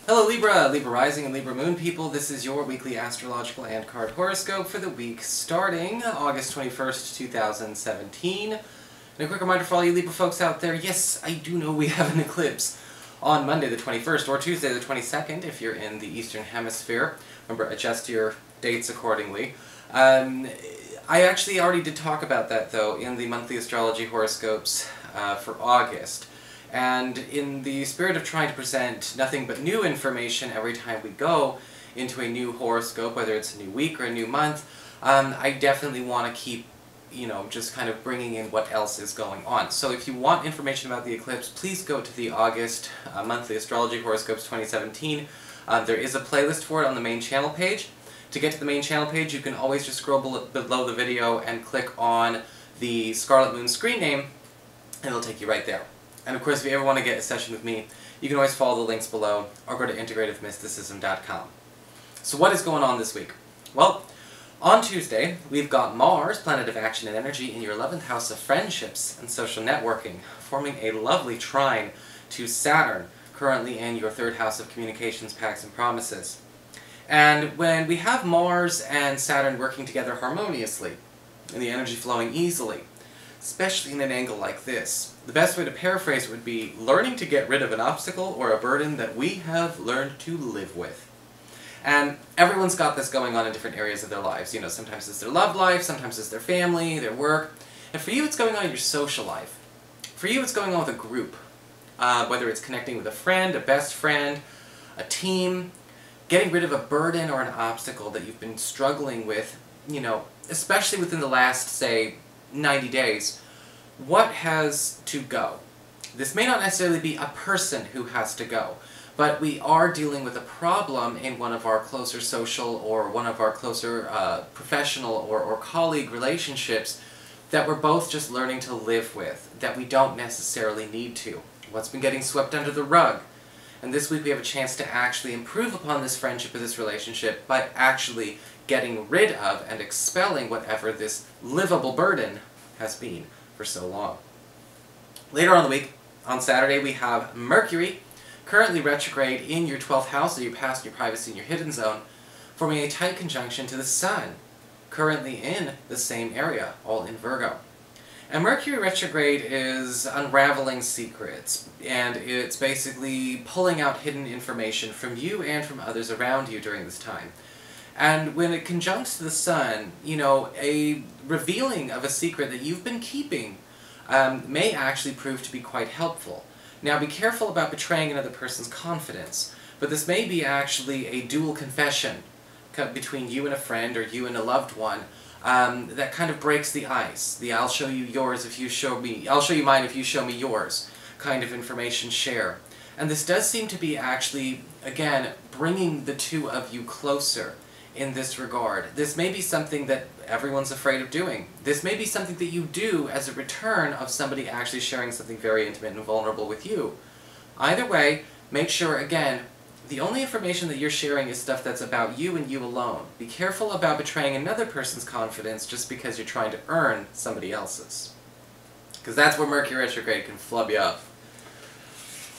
Hello Libra, Libra Rising and Libra Moon people. This is your weekly astrological and card horoscope for the week starting August 21st, 2017. And a quick reminder for all you Libra folks out there, yes, I do know we have an eclipse on Monday the 21st or Tuesday the 22nd if you're in the Eastern Hemisphere. Remember, adjust your dates accordingly. I actually already did talk about that though in the monthly astrology horoscopes for August. And in the spirit of trying to present nothing but new information every time we go into a new horoscope, whether it's a new week or a new month, I definitely want to keep, just kind of bringing in what else is going on. So if you want information about the eclipse, please go to the August monthly astrology horoscopes 2017. There is a playlist for it on the main channel page. To get to the main channel page, you can always just scroll below the video and click on the Scarlet Moon screen name, and it'll take you right there. And of course, if you ever want to get a session with me, you can always follow the links below or go to integrativemysticism.com. So what is going on this week? Well, on Tuesday, we've got Mars, planet of action and energy, in your 11th house of friendships and social networking, forming a lovely trine to Saturn, currently in your 3rd house of communications, pacts, and promises. And when we have Mars and Saturn working together harmoniously, and the energy flowing easily, especially in an angle like this, the best way to paraphrase it would be learning to get rid of an obstacle or a burden that we have learned to live with. And everyone's got this going on in different areas of their lives. You know, sometimes it's their love life, sometimes it's their family, their work. And for you, it's going on in your social life. For you, it's going on with a group. Whether it's connecting with a friend, a best friend, a team, getting rid of a burden or an obstacle that you've been struggling with, especially within the last, say, 90 days, what has to go? This may not necessarily be a person who has to go, but we are dealing with a problem in one of our closer social or one of our closer professional or colleague relationships that we're both just learning to live with, that we don't necessarily need to. What's been getting swept under the rug? And this week we have a chance to actually improve upon this friendship or this relationship by actually getting rid of and expelling whatever this livable burden has been for so long. Later on in the week, on Saturday, we have Mercury, currently retrograde in your 12th house, so your past, your privacy, and your hidden zone, forming a tight conjunction to the Sun, currently in the same area, all in Virgo. And Mercury retrograde is unraveling secrets, and it's basically pulling out hidden information from you and from others around you during this time. And when it conjuncts to the Sun, a revealing of a secret that you've been keeping may actually prove to be quite helpful. Now be careful about betraying another person's confidence, but this may be actually a dual confession between you and a friend or you and a loved one that kind of breaks the ice. The I'll show you yours if you show me, I'll show you mine if you show me yours kind of information share. And this does seem to be actually, again, bringing the two of you closer in this regard. This may be something that everyone's afraid of doing. This may be something that you do as a return of somebody actually sharing something very intimate and vulnerable with you. Either way, make sure, again, the only information that you're sharing is stuff that's about you and you alone. Be careful about betraying another person's confidence just because you're trying to earn somebody else's. Because that's where Mercury retrograde can flub you up.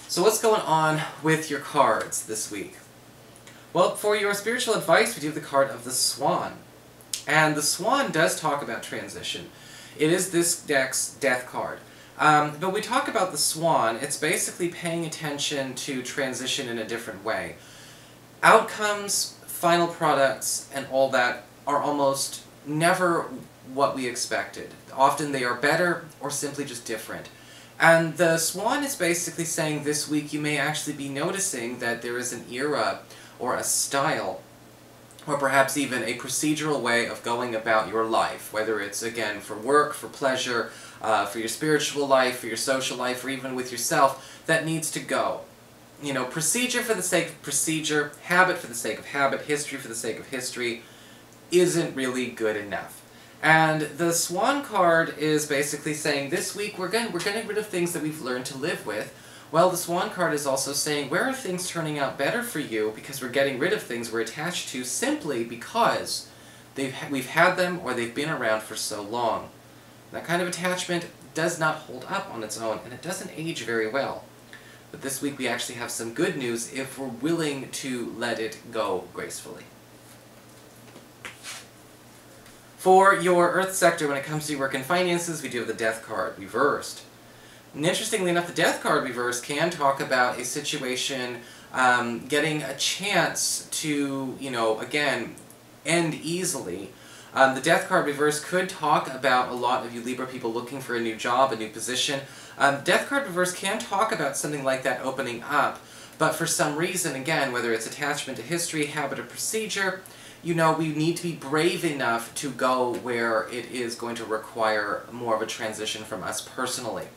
So what's going on with your cards this week? Well, for your spiritual advice, we do have the card of the Swan. And the Swan does talk about transition. It is this deck's death card. But when we talk about the Swan, it's basically paying attention to transition in a different way. Outcomes, final products, and all that are almost never what we expected. Often they are better or simply just different. And the Swan is basically saying this week you may actually be noticing that there is an era or a style, or perhaps even a procedural way of going about your life, whether it's, again, for work, for pleasure, for your spiritual life, for your social life, or even with yourself, that needs to go. Procedure for the sake of procedure, habit for the sake of habit, history for the sake of history, isn't really good enough. And the Swan card is basically saying this week we're getting rid of things that we've learned to live with. Well, the Swan card is also saying, where are things turning out better for you because we're getting rid of things we're attached to simply because we've had them or they've been around for so long. That kind of attachment does not hold up on its own, and it doesn't age very well. But this week we actually have some good news if we're willing to let it go gracefully. For your Earth sector, when it comes to your work and finances, we do have the Death card reversed. And interestingly enough, the Death card reversed can talk about a situation getting a chance to, again, end easily. The Death card reverse could talk about a lot of you Libra people looking for a new job, a new position. Death card reverse can talk about something like that opening up, but for some reason, again, whether it's attachment to history, habit, or procedure, we need to be brave enough to go where it is going to require more of a transition from us personally.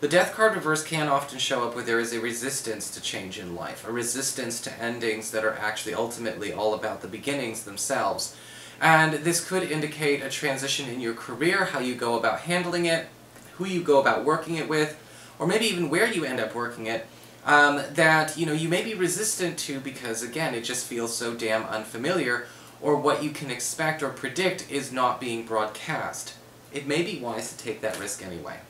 The Death card reverse can often show up where there is a resistance to change in life, a resistance to endings that are actually ultimately all about the beginnings themselves. And this could indicate a transition in your career, how you go about handling it, who you go about working it with, or maybe even where you end up working it, that you may be resistant to because, again, it just feels so damn unfamiliar, or what you can expect or predict is not being broadcast. It may be wise to take that risk anyway.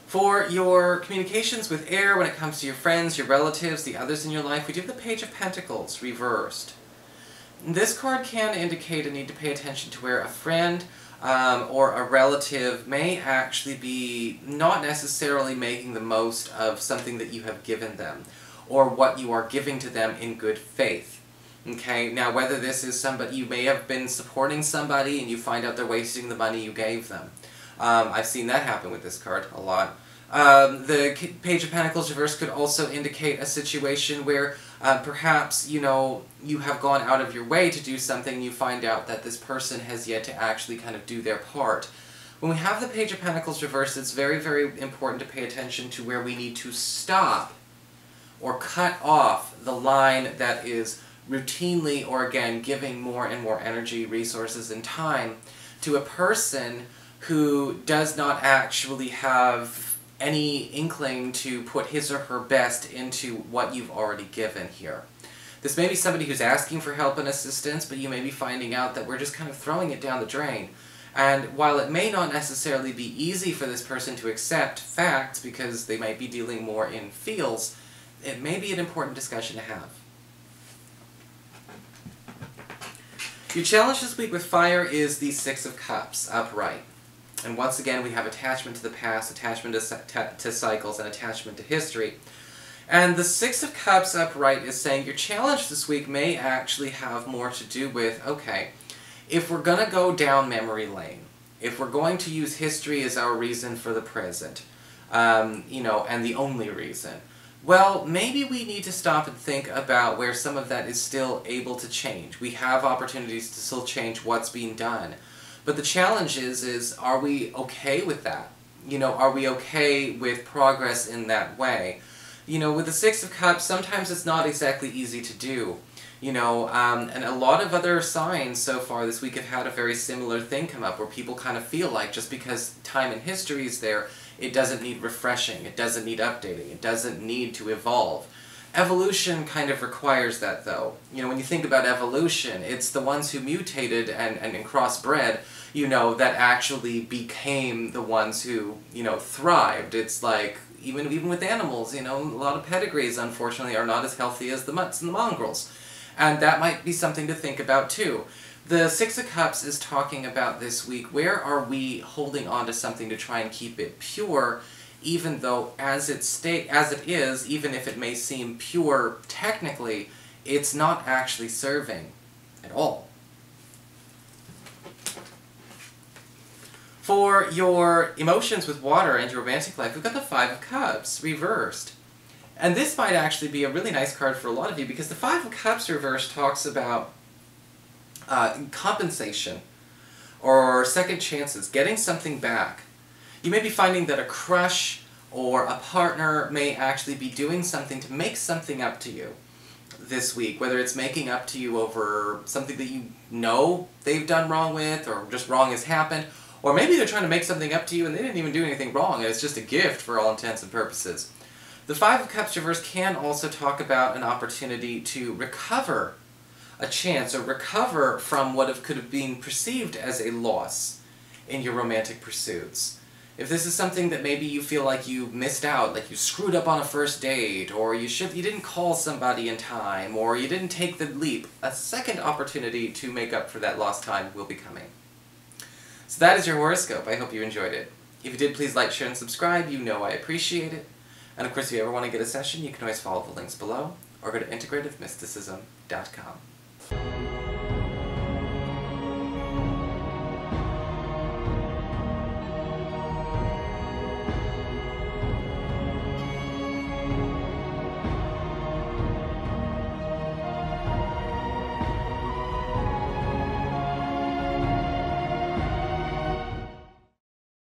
For your communications with air, when it comes to your friends, your relatives, the others in your life, we do have the Page of Pentacles reversed. This card can indicate a need to pay attention to where a friend or a relative may actually be not necessarily making the most of something that you have given them, or what you are giving to them in good faith. Okay, now whether this is somebody, you may have been supporting somebody and you find out they're wasting the money you gave them. I've seen that happen with this card a lot. The Page of Pentacles reverse could also indicate a situation where perhaps, you have gone out of your way to do something, you find out that this person has yet to actually kind of do their part. When we have the Page of Pentacles reversed, it's very, very important to pay attention to where we need to stop or cut off the line that is routinely, or again, giving more and more energy, resources, and time to a person who does not actually have any inkling to put his or her best into what you've already given here. This may be somebody who's asking for help and assistance, but you may be finding out that we're just kind of throwing it down the drain. And while it may not necessarily be easy for this person to accept facts because they might be dealing more in feels, it may be an important discussion to have. Your challenge this week with fire is the Six of Cups, upright. And once again, we have attachment to the past, attachment to cycles, and attachment to history. And the Six of Cups upright is saying your challenge this week may actually have more to do with, okay, if we're going to go down memory lane, if we're going to use history as our reason for the present, and the only reason, well, maybe we need to stop and think about where some of that is still able to change. We have opportunities to still change what's being done. But the challenge is are we okay with that? Are we okay with progress in that way? With the Six of Cups, sometimes it's not exactly easy to do. And a lot of other signs so far this week have had a very similar thing come up, where people kind of feel like just because time and history is there, it doesn't need refreshing, it doesn't need updating, it doesn't need to evolve. Evolution kind of requires that, though. When you think about evolution, it's the ones who mutated and crossbred, that actually became the ones who, thrived. It's like, even with animals, a lot of pedigrees, unfortunately, are not as healthy as the mutts and the mongrels. And that might be something to think about, too. The Six of Cups is talking about this week, where are we holding on to something to try and keep it pure, even though as it is, even if it may seem pure technically, it's not actually serving at all. For your emotions with water and your romantic life, we've got the Five of Cups reversed. And this might actually be a really nice card for a lot of you, because the Five of Cups reversed talks about compensation or second chances, getting something back. You may be finding that a crush or a partner may actually be doing something to make something up to you this week, whether it's making up to you over something that you know they've done wrong with, or just wrong has happened, or maybe they're trying to make something up to you and they didn't even do anything wrong, and it's just a gift for all intents and purposes. The Five of Cups reverse can also talk about an opportunity to recover a chance, or recover from what could have been perceived as a loss in your romantic pursuits. If this is something that maybe you feel like you missed out, like you screwed up on a first date, or you didn't call somebody in time, or you didn't take the leap, a second opportunity to make up for that lost time will be coming. So that is your horoscope. I hope you enjoyed it. If you did, please like, share, and subscribe. You know I appreciate it. And of course, if you ever want to get a session, you can always follow the links below, or go to integrativemysticism.com.